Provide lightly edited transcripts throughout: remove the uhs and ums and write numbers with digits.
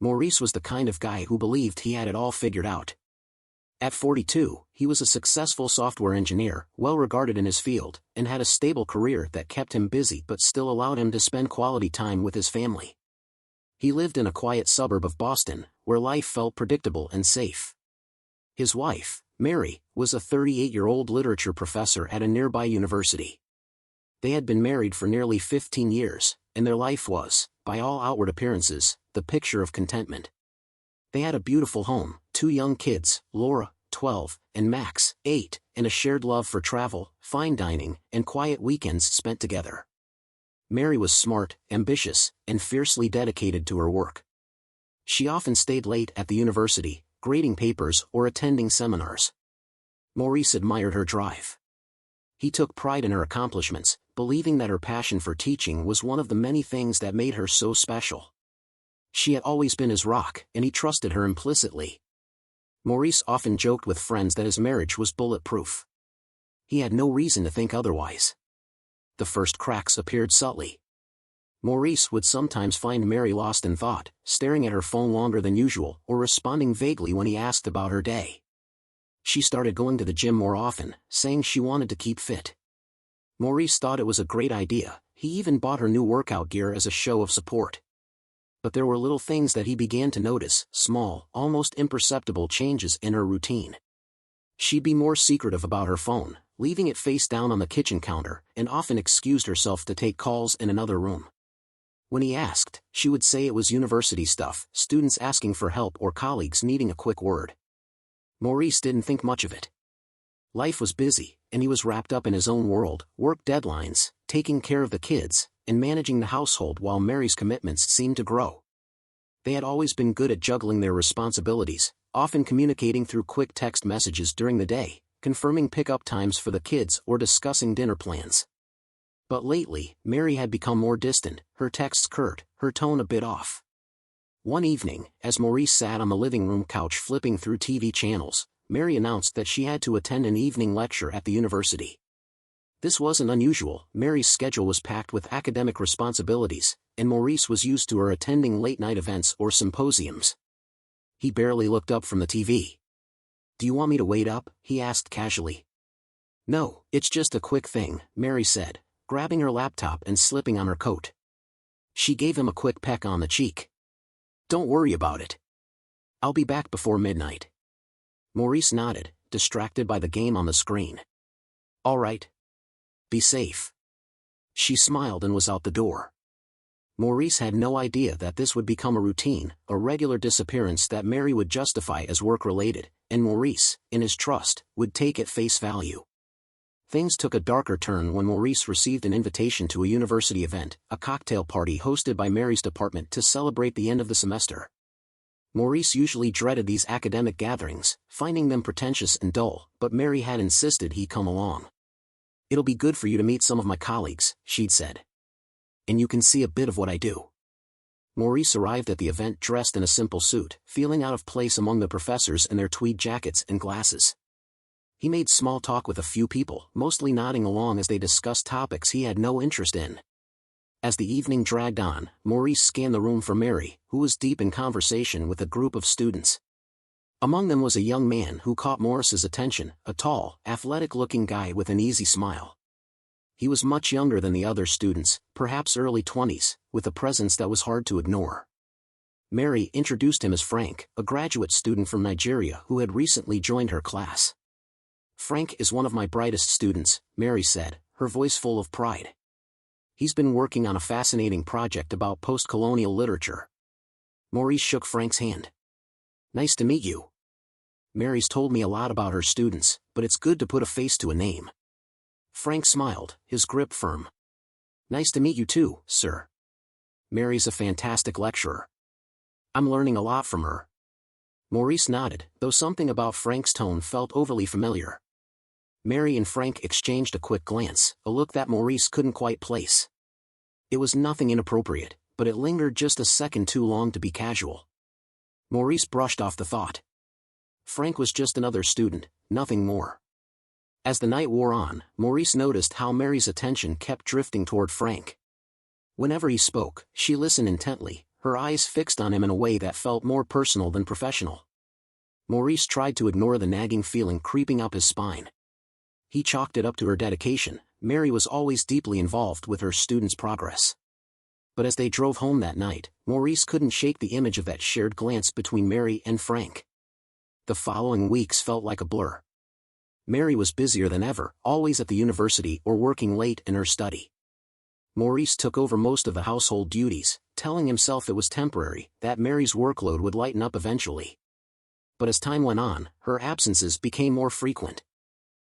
Maurice was the kind of guy who believed he had it all figured out. At 42, he was a successful software engineer, well regarded in his field, and had a stable career that kept him busy but still allowed him to spend quality time with his family. He lived in a quiet suburb of Boston, where life felt predictable and safe. His wife, Mary, was a 38-year-old literature professor at a nearby university. They had been married for nearly 15 years, and their life was, by all outward appearances, the picture of contentment. They had a beautiful home, 2 young kids, Laura, 12, and Max, 8, and a shared love for travel, fine dining, and quiet weekends spent together. Mary was smart, ambitious, and fiercely dedicated to her work. She often stayed late at the university, grading papers or attending seminars. Maurice admired her drive. He took pride in her accomplishments, believing that her passion for teaching was one of the many things that made her so special. She had always been his rock, and he trusted her implicitly. Maurice often joked with friends that his marriage was bulletproof. He had no reason to think otherwise. The first cracks appeared subtly. Maurice would sometimes find Mary lost in thought, staring at her phone longer than usual or responding vaguely when he asked about her day. She started going to the gym more often, saying she wanted to keep fit. Maurice thought it was a great idea. He even bought her new workout gear as a show of support. But there were little things that he began to notice, small, almost imperceptible changes in her routine. She'd be more secretive about her phone, leaving it face down on the kitchen counter, and often excused herself to take calls in another room. When he asked, she would say it was university stuff, students asking for help or colleagues needing a quick word. Maurice didn't think much of it. Life was busy, and he was wrapped up in his own world, work deadlines, taking care of the kids, and managing the household while Mary's commitments seemed to grow. They had always been good at juggling their responsibilities, often communicating through quick text messages during the day, confirming pickup times for the kids or discussing dinner plans. But lately, Mary had become more distant, her texts curt, her tone a bit off. One evening, as Maurice sat on the living room couch flipping through TV channels, Mary announced that she had to attend an evening lecture at the university. This wasn't unusual. Mary's schedule was packed with academic responsibilities, and Maurice was used to her attending late-night events or symposiums. He barely looked up from the TV. "Do you want me to wait up?" he asked casually. "No, it's just a quick thing," Mary said, grabbing her laptop and slipping on her coat. She gave him a quick peck on the cheek. "Don't worry about it. I'll be back before midnight." Maurice nodded, distracted by the game on the screen. "All right. Be safe." She smiled and was out the door. Maurice had no idea that this would become a routine, a regular disappearance that Mary would justify as work-related, and Maurice, in his trust, would take at face value. Things took a darker turn when Maurice received an invitation to a university event, a cocktail party hosted by Mary's department to celebrate the end of the semester. Maurice usually dreaded these academic gatherings, finding them pretentious and dull, but Mary had insisted he come along. "It'll be good for you to meet some of my colleagues," she'd said. "And you can see a bit of what I do." Maurice arrived at the event dressed in a simple suit, feeling out of place among the professors in their tweed jackets and glasses. He made small talk with a few people, mostly nodding along as they discussed topics he had no interest in. As the evening dragged on, Maurice scanned the room for Mary, who was deep in conversation with a group of students. Among them was a young man who caught Maurice's attention, a tall, athletic-looking guy with an easy smile. He was much younger than the other students, perhaps early 20s, with a presence that was hard to ignore. Mary introduced him as Frank, a graduate student from Nigeria who had recently joined her class. "Frank is one of my brightest students," Mary said, her voice full of pride. "He's been working on a fascinating project about post-colonial literature." Maurice shook Frank's hand. "Nice to meet you. Mary's told me a lot about her students, but it's good to put a face to a name." Frank smiled, his grip firm. "Nice to meet you too, sir. Mary's a fantastic lecturer. I'm learning a lot from her." Maurice nodded, though something about Frank's tone felt overly familiar. Mary and Frank exchanged a quick glance, a look that Maurice couldn't quite place. It was nothing inappropriate, but it lingered just a second too long to be casual. Maurice brushed off the thought. Frank was just another student, nothing more. As the night wore on, Maurice noticed how Mary's attention kept drifting toward Frank. Whenever he spoke, she listened intently, her eyes fixed on him in a way that felt more personal than professional. Maurice tried to ignore the nagging feeling creeping up his spine. He chalked it up to her dedication. Mary was always deeply involved with her students' progress. But as they drove home that night, Maurice couldn't shake the image of that shared glance between Mary and Frank. The following weeks felt like a blur. Mary was busier than ever, always at the university or working late in her study. Maurice took over most of the household duties, telling himself it was temporary, that Mary's workload would lighten up eventually. But as time went on, her absences became more frequent.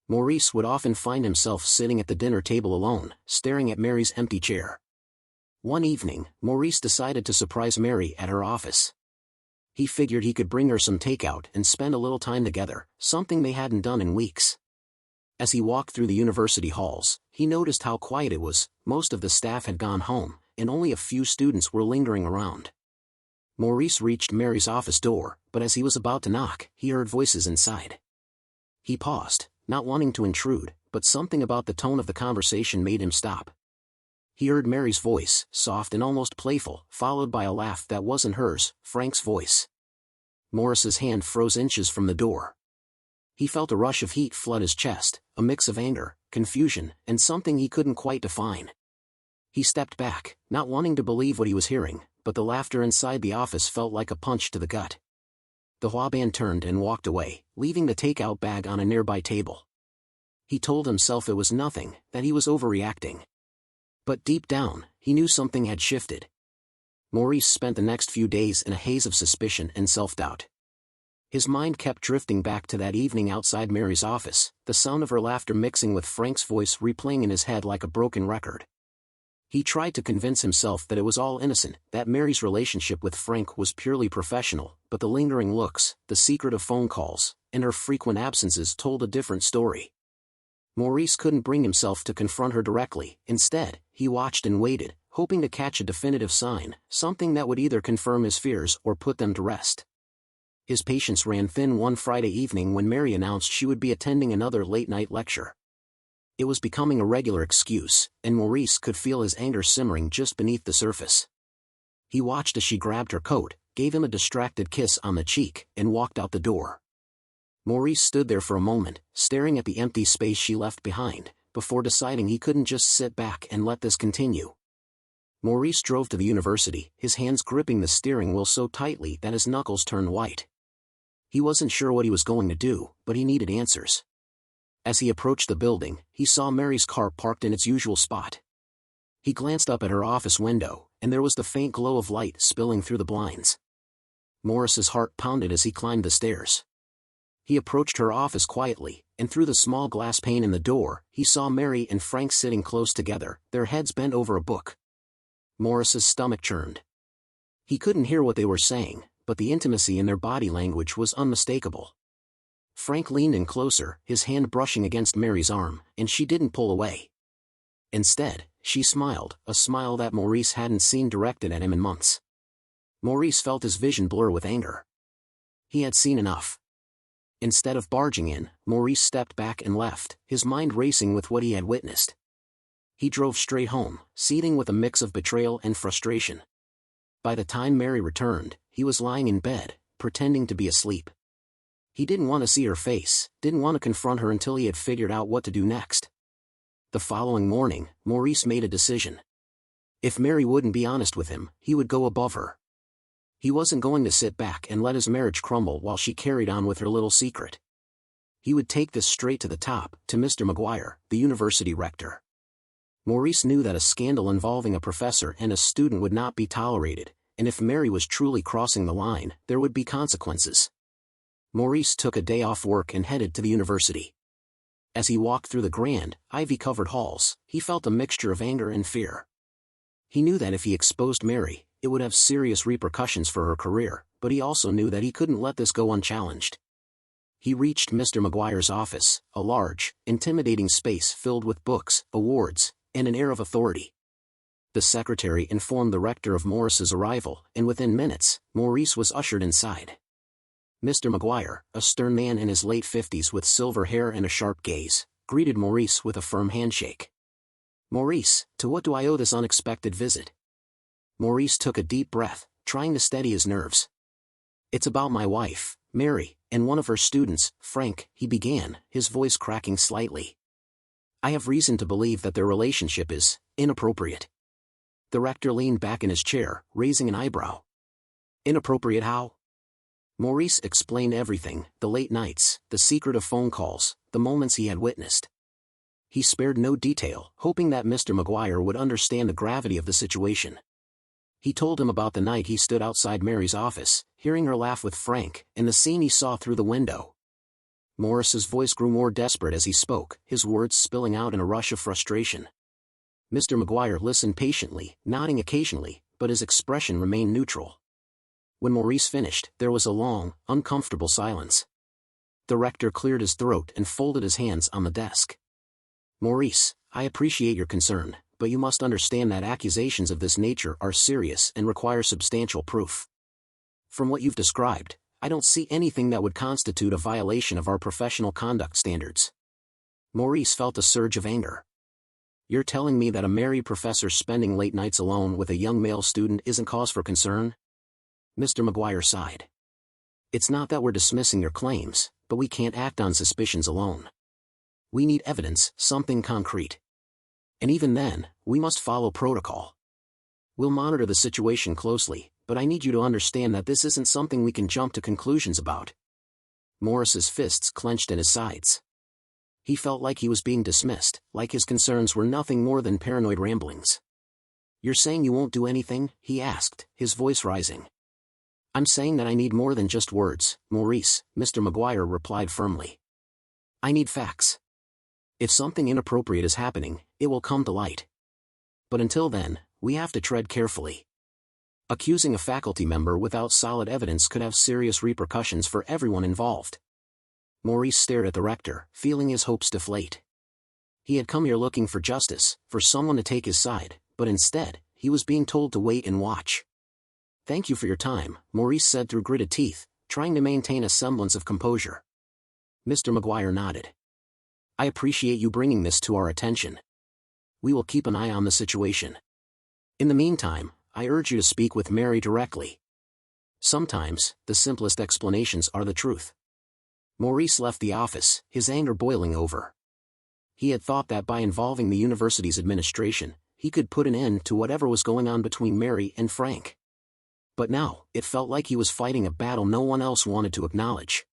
Maurice would often find himself sitting at the dinner table alone, staring at Mary's empty chair. One evening, Maurice decided to surprise Mary at her office. He figured he could bring her some takeout and spend a little time together, something they hadn't done in weeks. As he walked through the university halls, he noticed how quiet it was. Most of the staff had gone home, and only a few students were lingering around. Maurice reached Mary's office door, but as he was about to knock, he heard voices inside. He paused, not wanting to intrude, but something about the tone of the conversation made him stop. He heard Mary's voice, soft and almost playful, followed by a laugh that wasn't hers, Frank's voice. Maurice's hand froze inches from the door. He felt a rush of heat flood his chest, a mix of anger, confusion, and something he couldn't quite define. He stepped back, not wanting to believe what he was hearing, but the laughter inside the office felt like a punch to the gut. The Huaban turned and walked away, leaving the takeout bag on a nearby table. He told himself it was nothing, that he was overreacting. But deep down, he knew something had shifted. Maurice spent the next few days in a haze of suspicion and self-doubt. His mind kept drifting back to that evening outside Mary's office, the sound of her laughter mixing with Frank's voice replaying in his head like a broken record. He tried to convince himself that it was all innocent, that Mary's relationship with Frank was purely professional, but the lingering looks, the secretive phone calls, and her frequent absences told a different story. Maurice couldn't bring himself to confront her directly. Instead, he watched and waited, hoping to catch a definitive sign, something that would either confirm his fears or put them to rest. His patience ran thin one Friday evening when Mary announced she would be attending another late-night lecture. It was becoming a regular excuse, and Maurice could feel his anger simmering just beneath the surface. He watched as she grabbed her coat, gave him a distracted kiss on the cheek, and walked out the door. Maurice stood there for a moment, staring at the empty space she left behind, before deciding he couldn't just sit back and let this continue. Maurice drove to the university, his hands gripping the steering wheel so tightly that his knuckles turned white. He wasn't sure what he was going to do, but he needed answers. As he approached the building, he saw Mary's car parked in its usual spot. He glanced up at her office window, and there was the faint glow of light spilling through the blinds. Maurice's heart pounded as he climbed the stairs. He approached her office quietly, and through the small glass pane in the door, he saw Mary and Frank sitting close together, their heads bent over a book. Maurice's stomach churned. He couldn't hear what they were saying, but the intimacy in their body language was unmistakable. Frank leaned in closer, his hand brushing against Mary's arm, and she didn't pull away. Instead, she smiled, a smile that Maurice hadn't seen directed at him in months. Maurice felt his vision blur with anger. He had seen enough. Instead of barging in, Maurice stepped back and left, his mind racing with what he had witnessed. He drove straight home, seething with a mix of betrayal and frustration. By the time Mary returned, he was lying in bed, pretending to be asleep. He didn't want to see her face, didn't want to confront her until he had figured out what to do next. The following morning, Maurice made a decision. If Mary wouldn't be honest with him, he would go above her. He wasn't going to sit back and let his marriage crumble while she carried on with her little secret. He would take this straight to the top, to Mr. Maguire, the university rector. Maurice knew that a scandal involving a professor and a student would not be tolerated, and if Mary was truly crossing the line, there would be consequences. Maurice took a day off work and headed to the university. As he walked through the grand, ivy-covered halls, he felt a mixture of anger and fear. He knew that if he exposed Mary, it would have serious repercussions for her career, but he also knew that he couldn't let this go unchallenged. He reached Mr. Maguire's office, a large, intimidating space filled with books, awards, and an air of authority. The secretary informed the rector of Maurice's arrival, and within minutes, Maurice was ushered inside. Mr. Maguire, a stern man in his late 50s with silver hair and a sharp gaze, greeted Maurice with a firm handshake. "Maurice, to what do I owe this unexpected visit?" Maurice took a deep breath, trying to steady his nerves. "It's about my wife, Mary, and one of her students, Frank," he began, his voice cracking slightly. "I have reason to believe that their relationship is inappropriate." The rector leaned back in his chair, raising an eyebrow. "Inappropriate how?" Maurice explained everything, the late nights, the secretive phone calls, the moments he had witnessed. He spared no detail, hoping that Mr. Maguire would understand the gravity of the situation. He told him about the night he stood outside Mary's office, hearing her laugh with Frank, and the scene he saw through the window. Maurice's voice grew more desperate as he spoke, his words spilling out in a rush of frustration. Mr. Maguire listened patiently, nodding occasionally, but his expression remained neutral. When Maurice finished, there was a long, uncomfortable silence. The rector cleared his throat and folded his hands on the desk. "Maurice, I appreciate your concern, but you must understand that accusations of this nature are serious and require substantial proof. From what you've described, I don't see anything that would constitute a violation of our professional conduct standards." Maurice felt a surge of anger. "You're telling me that a married professor spending late nights alone with a young male student isn't cause for concern?" Mr. Maguire sighed. "It's not that we're dismissing your claims, but we can't act on suspicions alone. We need evidence, something concrete. And even then, we must follow protocol. We'll monitor the situation closely, but I need you to understand that this isn't something we can jump to conclusions about." Maurice's fists clenched at his sides. He felt like he was being dismissed, like his concerns were nothing more than paranoid ramblings. "You're saying you won't do anything?" he asked, his voice rising. "I'm saying that I need more than just words, Maurice," Mr. Maguire replied firmly. "I need facts. If something inappropriate is happening, it will come to light. But until then, we have to tread carefully. Accusing a faculty member without solid evidence could have serious repercussions for everyone involved." Maurice stared at the rector, feeling his hopes deflate. He had come here looking for justice, for someone to take his side, but instead, he was being told to wait and watch. "Thank you for your time," Maurice said through gritted teeth, trying to maintain a semblance of composure. Mr. Maguire nodded. "I appreciate you bringing this to our attention. We will keep an eye on the situation. In the meantime, I urge you to speak with Mary directly. Sometimes, the simplest explanations are the truth." Maurice left the office, his anger boiling over. He had thought that by involving the university's administration, he could put an end to whatever was going on between Mary and Frank. But now, it felt like he was fighting a battle no one else wanted to acknowledge.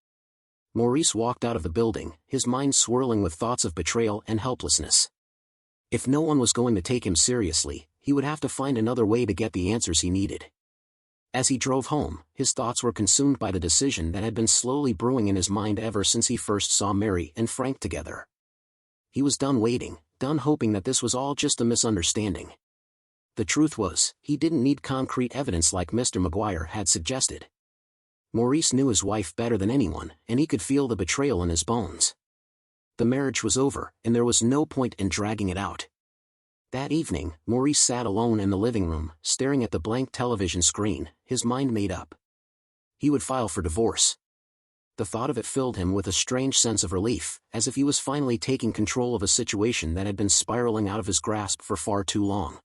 Maurice walked out of the building, his mind swirling with thoughts of betrayal and helplessness. If no one was going to take him seriously, he would have to find another way to get the answers he needed. As he drove home, his thoughts were consumed by the decision that had been slowly brewing in his mind ever since he first saw Mary and Frank together. He was done waiting, done hoping that this was all just a misunderstanding. The truth was, he didn't need concrete evidence like Mr. Maguire had suggested. Maurice knew his wife better than anyone, and he could feel the betrayal in his bones. The marriage was over, and there was no point in dragging it out. That evening, Maurice sat alone in the living room, staring at the blank television screen, his mind made up. He would file for divorce. The thought of it filled him with a strange sense of relief, as if he was finally taking control of a situation that had been spiraling out of his grasp for far too long.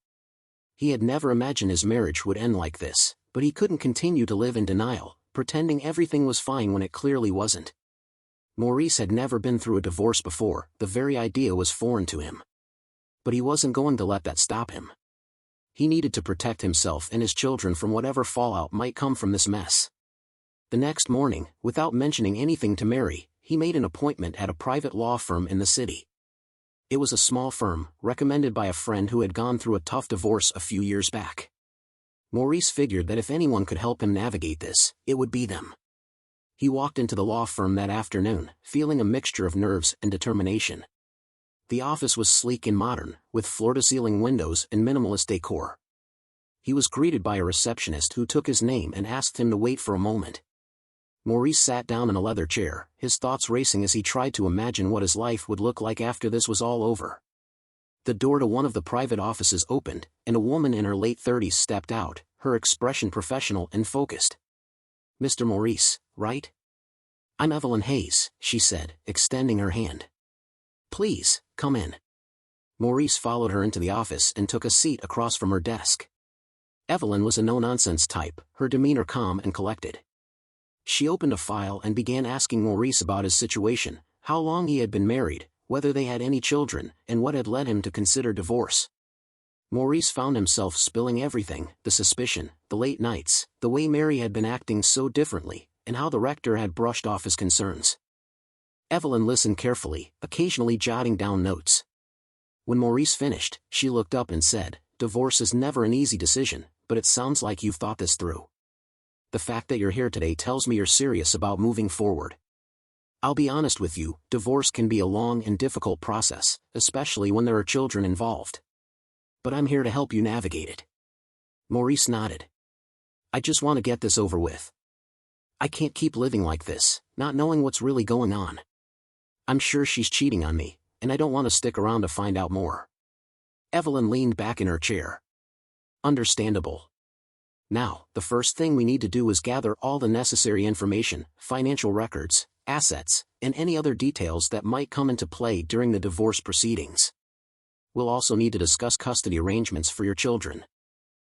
He had never imagined his marriage would end like this, but he couldn't continue to live in denial, pretending everything was fine when it clearly wasn't. Maurice had never been through a divorce before, the very idea was foreign to him. But he wasn't going to let that stop him. He needed to protect himself and his children from whatever fallout might come from this mess. The next morning, without mentioning anything to Mary, he made an appointment at a private law firm in the city. It was a small firm, recommended by a friend who had gone through a tough divorce a few years back. Maurice figured that if anyone could help him navigate this, it would be them. He walked into the law firm that afternoon, feeling a mixture of nerves and determination. The office was sleek and modern, with floor-to-ceiling windows and minimalist decor. He was greeted by a receptionist who took his name and asked him to wait for a moment. Maurice sat down in a leather chair, his thoughts racing as he tried to imagine what his life would look like after this was all over. The door to one of the private offices opened, and a woman in her late 30s stepped out, her expression professional and focused. "Mr. Maurice, right?" "I'm Evelyn Hayes," she said, extending her hand. "Please, come in." Maurice followed her into the office and took a seat across from her desk. Evelyn was a no-nonsense type, her demeanor calm and collected. She opened a file and began asking Maurice about his situation, how long he had been married, whether they had any children, and what had led him to consider divorce. Maurice found himself spilling everything, the suspicion, the late nights, the way Mary had been acting so differently, and how the rector had brushed off his concerns. Evelyn listened carefully, occasionally jotting down notes. When Maurice finished, she looked up and said, "Divorce is never an easy decision, but it sounds like you've thought this through. The fact that you're here today tells me you're serious about moving forward. I'll be honest with you, divorce can be a long and difficult process, especially when there are children involved. But I'm here to help you navigate it." Maurice nodded. "I just want to get this over with. I can't keep living like this, not knowing what's really going on. I'm sure she's cheating on me, and I don't want to stick around to find out more." Evelyn leaned back in her chair. "Understandable. Now, the first thing we need to do is gather all the necessary information, financial records, assets, and any other details that might come into play during the divorce proceedings. We'll also need to discuss custody arrangements for your children.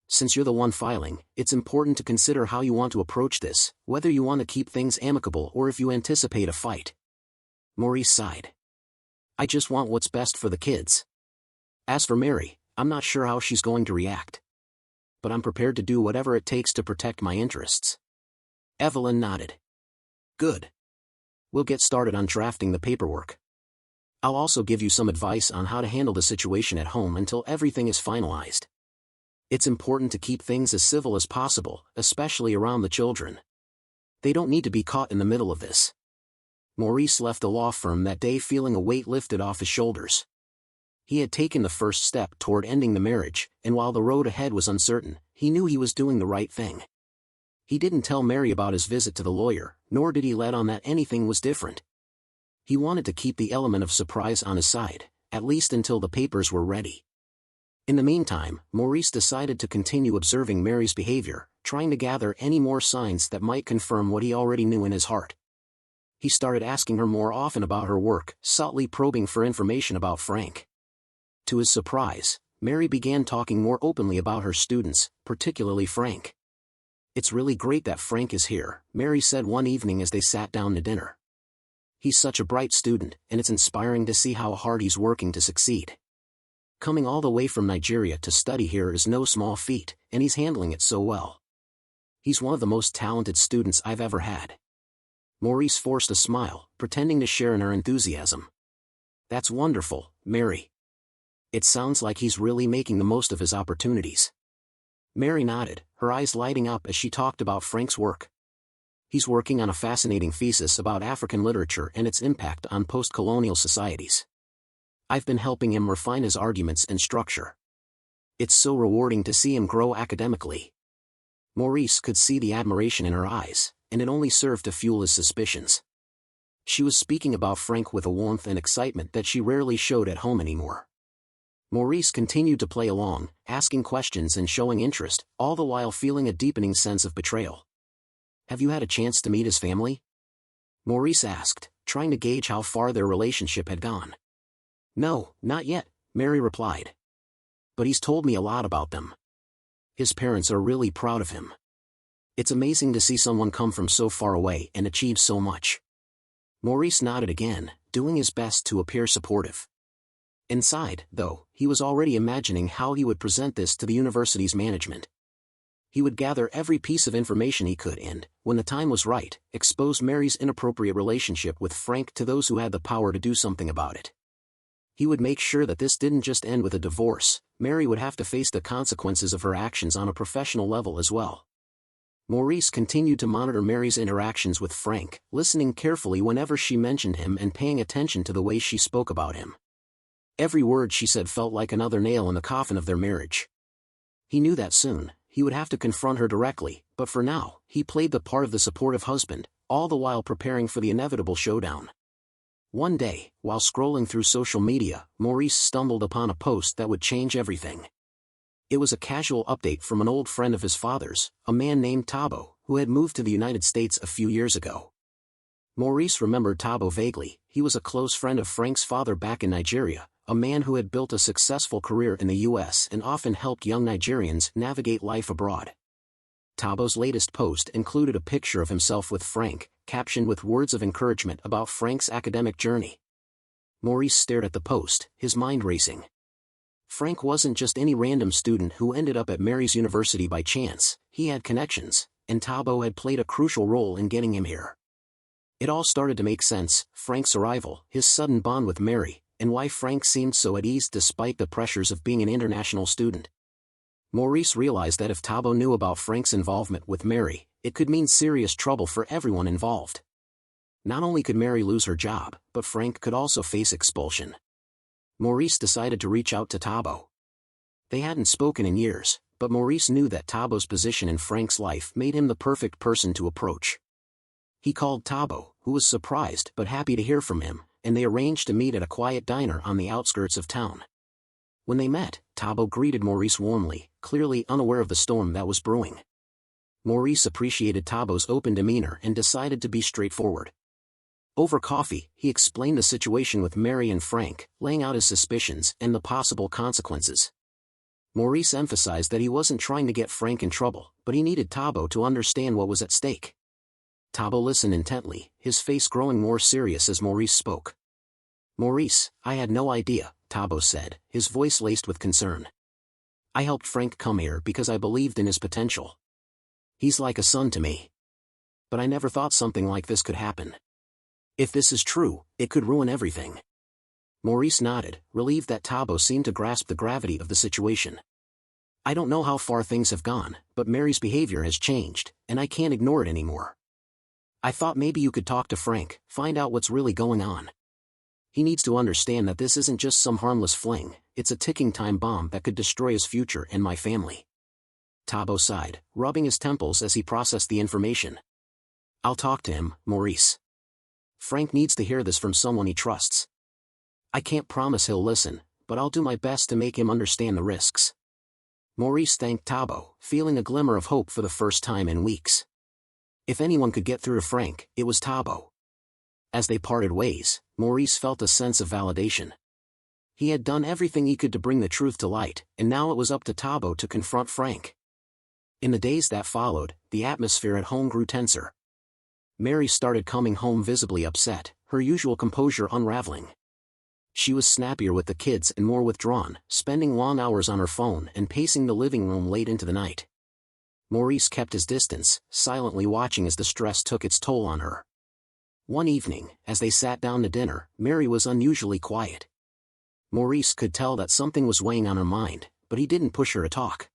Since you're the one filing, it's important to consider how you want to approach this, whether you want to keep things amicable or if you anticipate a fight." Maurice sighed. "I just want what's best for the kids. As for Mary, I'm not sure how she's going to react. But I'm prepared to do whatever it takes to protect my interests." Evelyn nodded. "Good. We'll get started on drafting the paperwork. I'll also give you some advice on how to handle the situation at home until everything is finalized. It's important to keep things as civil as possible, especially around the children. They don't need to be caught in the middle of this." Maurice left the law firm that day feeling a weight lifted off his shoulders. He had taken the first step toward ending the marriage, and while the road ahead was uncertain, he knew he was doing the right thing. He didn't tell Mary about his visit to the lawyer, nor did he let on that anything was different. He wanted to keep the element of surprise on his side, at least until the papers were ready. In the meantime, Maurice decided to continue observing Mary's behavior, trying to gather any more signs that might confirm what he already knew in his heart. He started asking her more often about her work, subtly probing for information about Frank. To his surprise, Mary began talking more openly about her students, particularly Frank. "It's really great that Frank is here," Mary said one evening as they sat down to dinner. "He's such a bright student, and it's inspiring to see how hard he's working to succeed. Coming all the way from Nigeria to study here is no small feat, and he's handling it so well. He's one of the most talented students I've ever had." Maurice forced a smile, pretending to share in her enthusiasm. "That's wonderful, Mary. It sounds like he's really making the most of his opportunities." Mary nodded, her eyes lighting up as she talked about Frank's work. "He's working on a fascinating thesis about African literature and its impact on post-colonial societies. I've been helping him refine his arguments and structure. It's so rewarding to see him grow academically." Maurice could see the admiration in her eyes, and it only served to fuel his suspicions. She was speaking about Frank with a warmth and excitement that she rarely showed at home anymore. Maurice continued to play along, asking questions and showing interest, all the while feeling a deepening sense of betrayal. "Have you had a chance to meet his family?" Maurice asked, trying to gauge how far their relationship had gone. "No, not yet," Mary replied. "But he's told me a lot about them. His parents are really proud of him. It's amazing to see someone come from so far away and achieve so much." Maurice nodded again, doing his best to appear supportive. Inside, though, he was already imagining how he would present this to the university's management. He would gather every piece of information he could and, when the time was right, expose Mary's inappropriate relationship with Frank to those who had the power to do something about it. He would make sure that this didn't just end with a divorce. Mary would have to face the consequences of her actions on a professional level as well. Maurice continued to monitor Mary's interactions with Frank, listening carefully whenever she mentioned him and paying attention to the way she spoke about him. Every word she said felt like another nail in the coffin of their marriage. He knew that soon, he would have to confront her directly, but for now, he played the part of the supportive husband, all the while preparing for the inevitable showdown. One day, while scrolling through social media, Maurice stumbled upon a post that would change everything. It was a casual update from an old friend of his father's, a man named Tabo, who had moved to the United States a few years ago. Maurice remembered Tabo vaguely. He was a close friend of Frank's father back in Nigeria, a man who had built a successful career in the U.S. and often helped young Nigerians navigate life abroad. Tabo's latest post included a picture of himself with Frank, captioned with words of encouragement about Frank's academic journey. Maurice stared at the post, his mind racing. Frank wasn't just any random student who ended up at Mary's university by chance, he had connections, and Tabo had played a crucial role in getting him here. It all started to make sense: Frank's arrival, his sudden bond with Mary, and why Frank seemed so at ease despite the pressures of being an international student. Maurice realized that if Tabo knew about Frank's involvement with Mary, it could mean serious trouble for everyone involved. Not only could Mary lose her job, but Frank could also face expulsion. Maurice decided to reach out to Tabo. They hadn't spoken in years, but Maurice knew that Tabo's position in Frank's life made him the perfect person to approach. He called Tabo, who was surprised but happy to hear from him, and they arranged to meet at a quiet diner on the outskirts of town. When they met, Tabo greeted Maurice warmly, clearly unaware of the storm that was brewing. Maurice appreciated Tabo's open demeanor and decided to be straightforward. Over coffee, he explained the situation with Mary and Frank, laying out his suspicions and the possible consequences. Maurice emphasized that he wasn't trying to get Frank in trouble, but he needed Tabo to understand what was at stake. Tabo listened intently, his face growing more serious as Maurice spoke. "Maurice, I had no idea," Tabo said, his voice laced with concern. "I helped Frank come here because I believed in his potential. He's like a son to me. But I never thought something like this could happen. If this is true, it could ruin everything." Maurice nodded, relieved that Tabo seemed to grasp the gravity of the situation. "I don't know how far things have gone, but Mary's behavior has changed, and I can't ignore it anymore. I thought maybe you could talk to Frank, find out what's really going on. He needs to understand that this isn't just some harmless fling, it's a ticking time bomb that could destroy his future and my family." Tabo sighed, rubbing his temples as he processed the information. "I'll talk to him, Maurice. Frank needs to hear this from someone he trusts. I can't promise he'll listen, but I'll do my best to make him understand the risks." Maurice thanked Tabo, feeling a glimmer of hope for the first time in weeks. If anyone could get through to Frank, it was Tabo. As they parted ways, Maurice felt a sense of validation. He had done everything he could to bring the truth to light, and now it was up to Tabo to confront Frank. In the days that followed, the atmosphere at home grew tenser. Mary started coming home visibly upset, her usual composure unraveling. She was snappier with the kids and more withdrawn, spending long hours on her phone and pacing the living room late into the night. Maurice kept his distance, silently watching as the stress took its toll on her. One evening, as they sat down to dinner, Mary was unusually quiet. Maurice could tell that something was weighing on her mind, but he didn't push her to talk.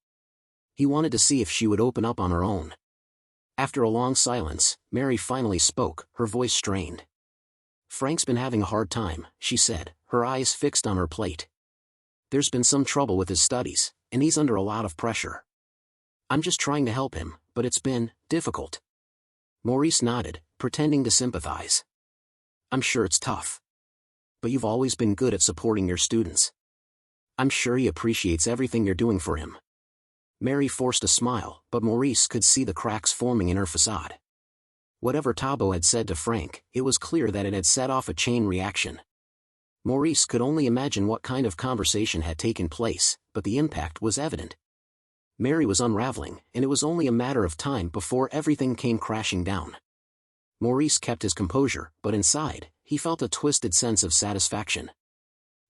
He wanted to see if she would open up on her own. After a long silence, Mary finally spoke, her voice strained. "Frank's been having a hard time," she said, her eyes fixed on her plate. "There's been some trouble with his studies, and he's under a lot of pressure. I'm just trying to help him, but it's been difficult." Maurice nodded, pretending to sympathize. "I'm sure it's tough. But you've always been good at supporting your students. I'm sure he appreciates everything you're doing for him." Mary forced a smile, but Maurice could see the cracks forming in her facade. Whatever Tabo had said to Frank, it was clear that it had set off a chain reaction. Maurice could only imagine what kind of conversation had taken place, but the impact was evident. Mary was unraveling, and it was only a matter of time before everything came crashing down. Maurice kept his composure, but inside, he felt a twisted sense of satisfaction.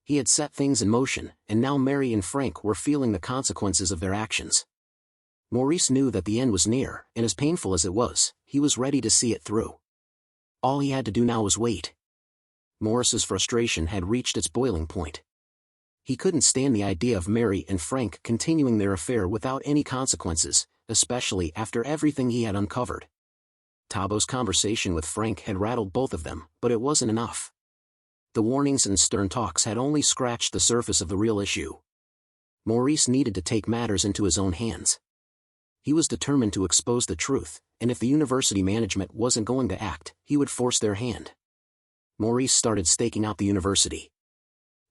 He had set things in motion, and now Mary and Frank were feeling the consequences of their actions. Maurice knew that the end was near, and as painful as it was, he was ready to see it through. All he had to do now was wait. Maurice's frustration had reached its boiling point. He couldn't stand the idea of Mary and Frank continuing their affair without any consequences, especially after everything he had uncovered. Tabo's conversation with Frank had rattled both of them, but it wasn't enough. The warnings and stern talks had only scratched the surface of the real issue. Maurice needed to take matters into his own hands. He was determined to expose the truth, and if the university management wasn't going to act, he would force their hand. Maurice started staking out the university.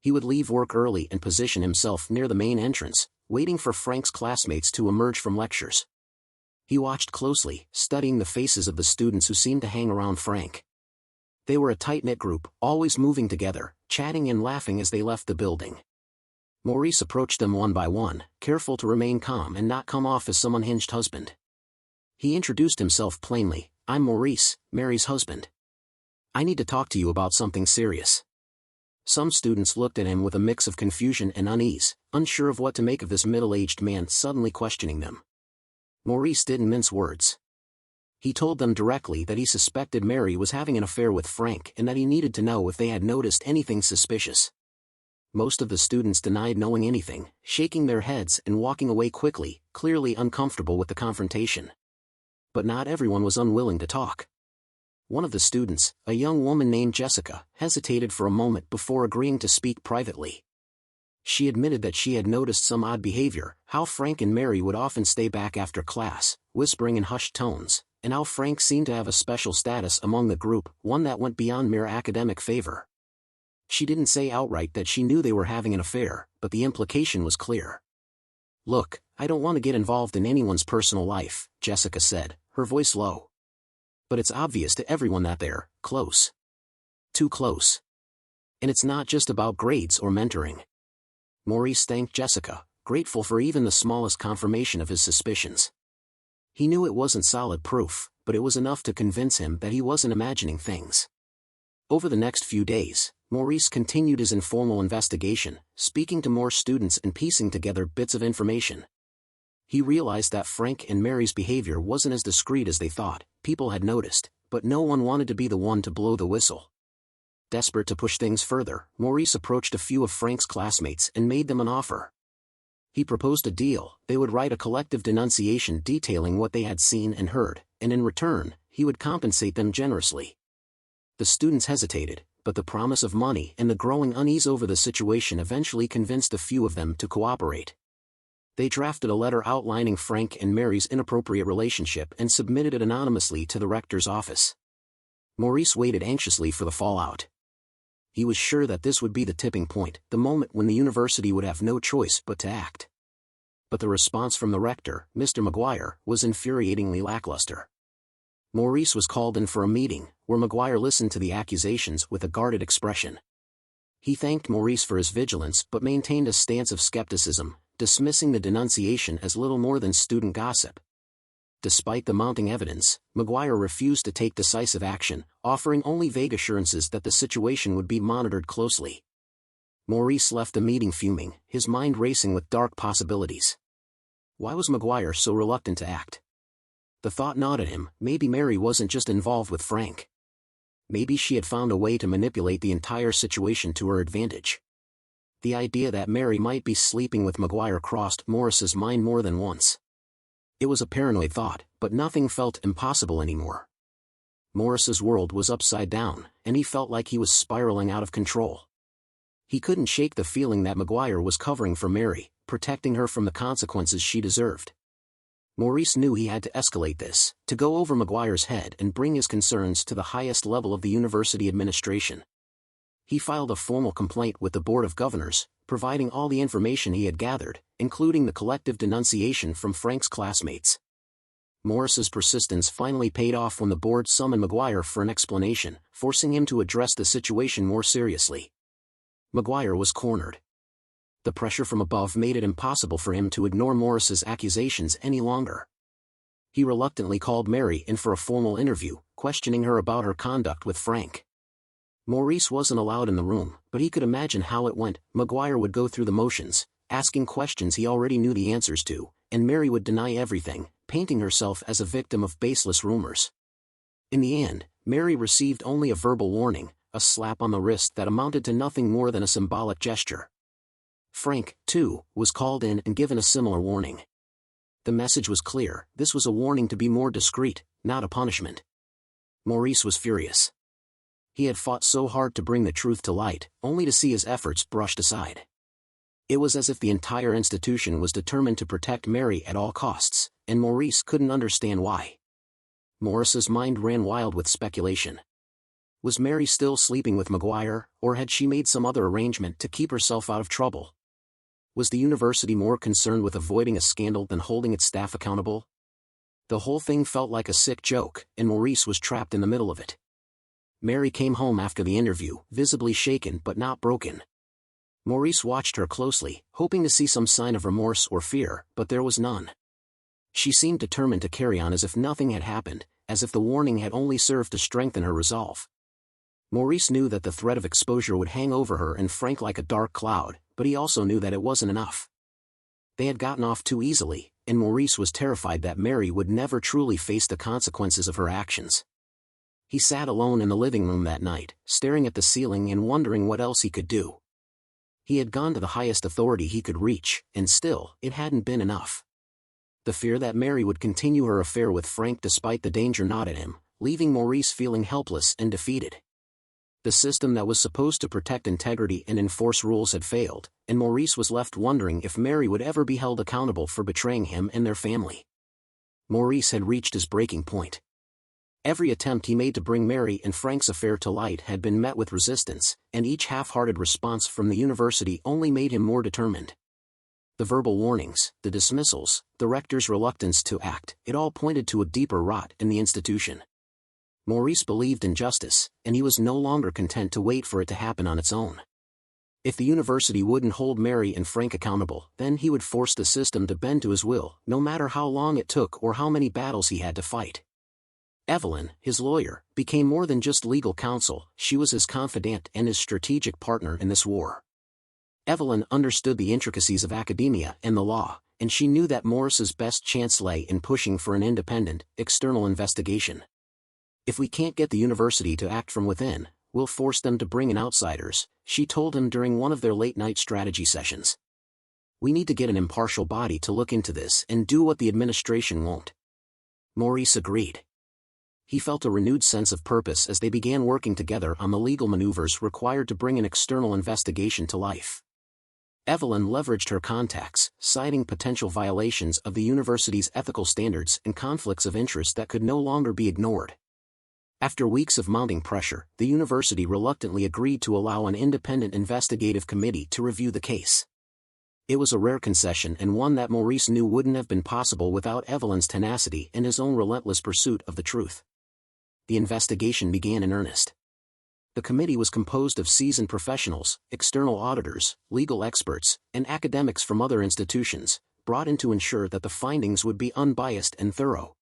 He would leave work early and position himself near the main entrance, waiting for Frank's classmates to emerge from lectures. He watched closely, studying the faces of the students who seemed to hang around Frank. They were a tight-knit group, always moving together, chatting and laughing as they left the building. Maurice approached them one by one, careful to remain calm and not come off as some unhinged husband. He introduced himself plainly, "I'm Maurice, Mary's husband. I need to talk to you about something serious." Some students looked at him with a mix of confusion and unease, unsure of what to make of this middle-aged man suddenly questioning them. Maurice didn't mince words. He told them directly that he suspected Mary was having an affair with Frank and that he needed to know if they had noticed anything suspicious. Most of the students denied knowing anything, shaking their heads and walking away quickly, clearly uncomfortable with the confrontation. But not everyone was unwilling to talk. One of the students, a young woman named Jessica, hesitated for a moment before agreeing to speak privately. She admitted that she had noticed some odd behavior, how Frank and Mary would often stay back after class, whispering in hushed tones, and how Frank seemed to have a special status among the group, one that went beyond mere academic favor. She didn't say outright that she knew they were having an affair, but the implication was clear. "Look, I don't want to get involved in anyone's personal life," Jessica said, her voice low. "But it's obvious to everyone that they're close. Too close. And it's not just about grades or mentoring." Maurice thanked Jessica, grateful for even the smallest confirmation of his suspicions. He knew it wasn't solid proof, but it was enough to convince him that he wasn't imagining things. Over the next few days, Maurice continued his informal investigation, speaking to more students and piecing together bits of information. He realized that Frank and Mary's behavior wasn't as discreet as they thought. People had noticed, but no one wanted to be the one to blow the whistle. Desperate to push things further, Maurice approached a few of Frank's classmates and made them an offer. He proposed a deal: they would write a collective denunciation detailing what they had seen and heard, and in return, he would compensate them generously. The students hesitated, but the promise of money and the growing unease over the situation eventually convinced a few of them to cooperate. They drafted a letter outlining Frank and Mary's inappropriate relationship and submitted it anonymously to the rector's office. Maurice waited anxiously for the fallout. He was sure that this would be the tipping point, the moment when the university would have no choice but to act. But the response from the rector, Mr. Maguire, was infuriatingly lackluster. Maurice was called in for a meeting, where Maguire listened to the accusations with a guarded expression. He thanked Maurice for his vigilance but maintained a stance of skepticism, dismissing the denunciation as little more than student gossip. Despite the mounting evidence, Maguire refused to take decisive action, offering only vague assurances that the situation would be monitored closely. Maurice left the meeting fuming, his mind racing with dark possibilities. Why was Maguire so reluctant to act? The thought gnawed at him: maybe Mary wasn't just involved with Frank. Maybe she had found a way to manipulate the entire situation to her advantage. The idea that Mary might be sleeping with Maguire crossed Maurice's mind more than once. It was a paranoid thought, but nothing felt impossible anymore. Maurice's world was upside down, and he felt like he was spiraling out of control. He couldn't shake the feeling that Maguire was covering for Mary, protecting her from the consequences she deserved. Maurice knew he had to escalate this, to go over Maguire's head and bring his concerns to the highest level of the university administration. He filed a formal complaint with the Board of Governors, providing all the information he had gathered, including the collective denunciation from Frank's classmates. Maurice's persistence finally paid off when the board summoned Maguire for an explanation, forcing him to address the situation more seriously. Maguire was cornered. The pressure from above made it impossible for him to ignore Maurice's accusations any longer. He reluctantly called Mary in for a formal interview, questioning her about her conduct with Frank. Maurice wasn't allowed in the room, but he could imagine how it went. Maguire would go through the motions, asking questions he already knew the answers to, and Mary would deny everything, painting herself as a victim of baseless rumors. In the end, Mary received only a verbal warning, a slap on the wrist that amounted to nothing more than a symbolic gesture. Frank, too, was called in and given a similar warning. The message was clear: this was a warning to be more discreet, not a punishment. Maurice was furious. He had fought so hard to bring the truth to light, only to see his efforts brushed aside. It was as if the entire institution was determined to protect Mary at all costs, and Maurice couldn't understand why. Maurice's mind ran wild with speculation. Was Mary still sleeping with Maguire, or had she made some other arrangement to keep herself out of trouble? Was the university more concerned with avoiding a scandal than holding its staff accountable? The whole thing felt like a sick joke, and Maurice was trapped in the middle of it. Mary came home after the interview, visibly shaken but not broken. Maurice watched her closely, hoping to see some sign of remorse or fear, but there was none. She seemed determined to carry on as if nothing had happened, as if the warning had only served to strengthen her resolve. Maurice knew that the threat of exposure would hang over her and Frank like a dark cloud, but he also knew that it wasn't enough. They had gotten off too easily, and Maurice was terrified that Mary would never truly face the consequences of her actions. He sat alone in the living room that night, staring at the ceiling and wondering what else he could do. He had gone to the highest authority he could reach, and still, it hadn't been enough. The fear that Mary would continue her affair with Frank despite the danger gnawed at him, leaving Maurice feeling helpless and defeated. The system that was supposed to protect integrity and enforce rules had failed, and Maurice was left wondering if Mary would ever be held accountable for betraying him and their family. Maurice had reached his breaking point. Every attempt he made to bring Mary and Frank's affair to light had been met with resistance, and each half-hearted response from the university only made him more determined. The verbal warnings, the dismissals, the rector's reluctance to act, it all pointed to a deeper rot in the institution. Maurice believed in justice, and he was no longer content to wait for it to happen on its own. If the university wouldn't hold Mary and Frank accountable, then he would force the system to bend to his will, no matter how long it took or how many battles he had to fight. Evelyn, his lawyer, became more than just legal counsel, she was his confidant and his strategic partner in this war. Evelyn understood the intricacies of academia and the law, and she knew that Maurice's best chance lay in pushing for an independent, external investigation. If we can't get the university to act from within, we'll force them to bring in outsiders, she told him during one of their late-night strategy sessions. We need to get an impartial body to look into this and do what the administration won't. Maurice agreed. He felt a renewed sense of purpose as they began working together on the legal maneuvers required to bring an external investigation to life. Evelyn leveraged her contacts, citing potential violations of the university's ethical standards and conflicts of interest that could no longer be ignored. After weeks of mounting pressure, the university reluctantly agreed to allow an independent investigative committee to review the case. It was a rare concession and one that Maurice knew wouldn't have been possible without Evelyn's tenacity and his own relentless pursuit of the truth. The investigation began in earnest. The committee was composed of seasoned professionals, external auditors, legal experts, and academics from other institutions, brought in to ensure that the findings would be unbiased and thorough.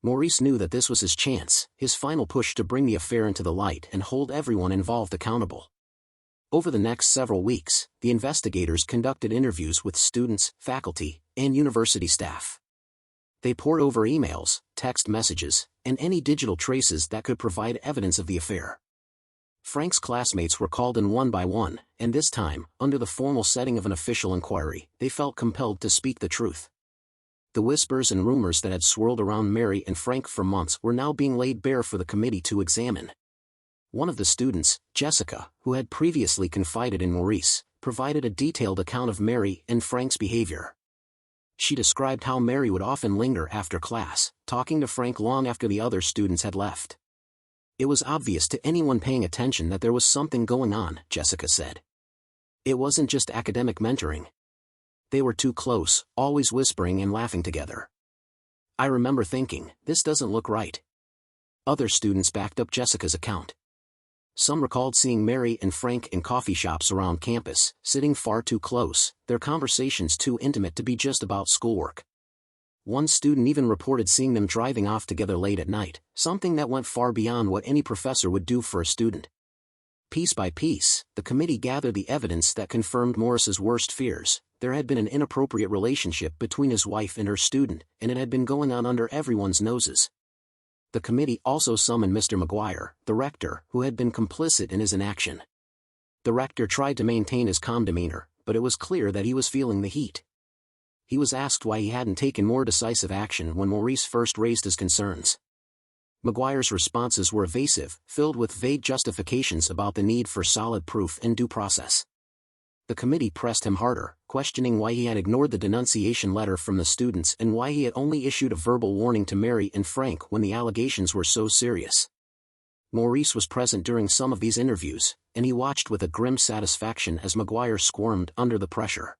Maurice knew that this was his chance, his final push to bring the affair into the light and hold everyone involved accountable. Over the next several weeks, the investigators conducted interviews with students, faculty, and university staff. They pored over emails, text messages, and any digital traces that could provide evidence of the affair. Frank's classmates were called in one by one, and this time, under the formal setting of an official inquiry, they felt compelled to speak the truth. The whispers and rumors that had swirled around Mary and Frank for months were now being laid bare for the committee to examine. One of the students, Jessica, who had previously confided in Maurice, provided a detailed account of Mary and Frank's behavior. She described how Mary would often linger after class, talking to Frank long after the other students had left. It was obvious to anyone paying attention that there was something going on, Jessica said. It wasn't just academic mentoring. They were too close, always whispering and laughing together. I remember thinking, this doesn't look right. Other students backed up Jessica's account. Some recalled seeing Mary and Frank in coffee shops around campus, sitting far too close, their conversations too intimate to be just about schoolwork. One student even reported seeing them driving off together late at night, something that went far beyond what any professor would do for a student. Piece by piece, the committee gathered the evidence that confirmed Maurice's worst fears. There had been an inappropriate relationship between his wife and her student, and it had been going on under everyone's noses. The committee also summoned Mr. Maguire, the rector, who had been complicit in his inaction. The rector tried to maintain his calm demeanor, but it was clear that he was feeling the heat. He was asked why he hadn't taken more decisive action when Maurice first raised his concerns. Maguire's responses were evasive, filled with vague justifications about the need for solid proof and due process. The committee pressed him harder, questioning why he had ignored the denunciation letter from the students and why he had only issued a verbal warning to Mary and Frank when the allegations were so serious. Maurice was present during some of these interviews, and he watched with a grim satisfaction as Maguire squirmed under the pressure.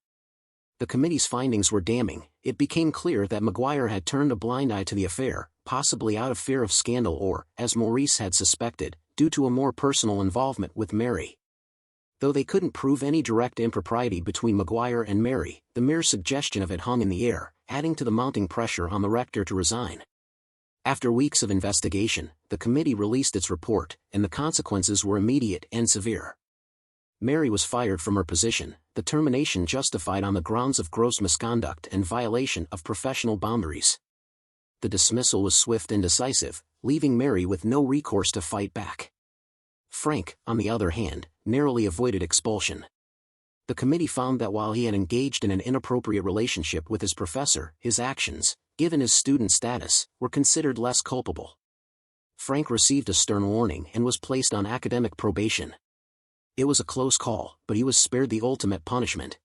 The committee's findings were damning. It became clear that Maguire had turned a blind eye to the affair, possibly out of fear of scandal or, as Maurice had suspected, due to a more personal involvement with Mary. Though they couldn't prove any direct impropriety between Maguire and Mary, the mere suggestion of it hung in the air, adding to the mounting pressure on the rector to resign. After weeks of investigation, the committee released its report, and the consequences were immediate and severe. Mary was fired from her position, the termination justified on the grounds of gross misconduct and violation of professional boundaries. The dismissal was swift and decisive, leaving Mary with no recourse to fight back. Frank, on the other hand, narrowly avoided expulsion. The committee found that while he had engaged in an inappropriate relationship with his professor, his actions, given his student status, were considered less culpable. Frank received a stern warning and was placed on academic probation. It was a close call, but he was spared the ultimate punishment.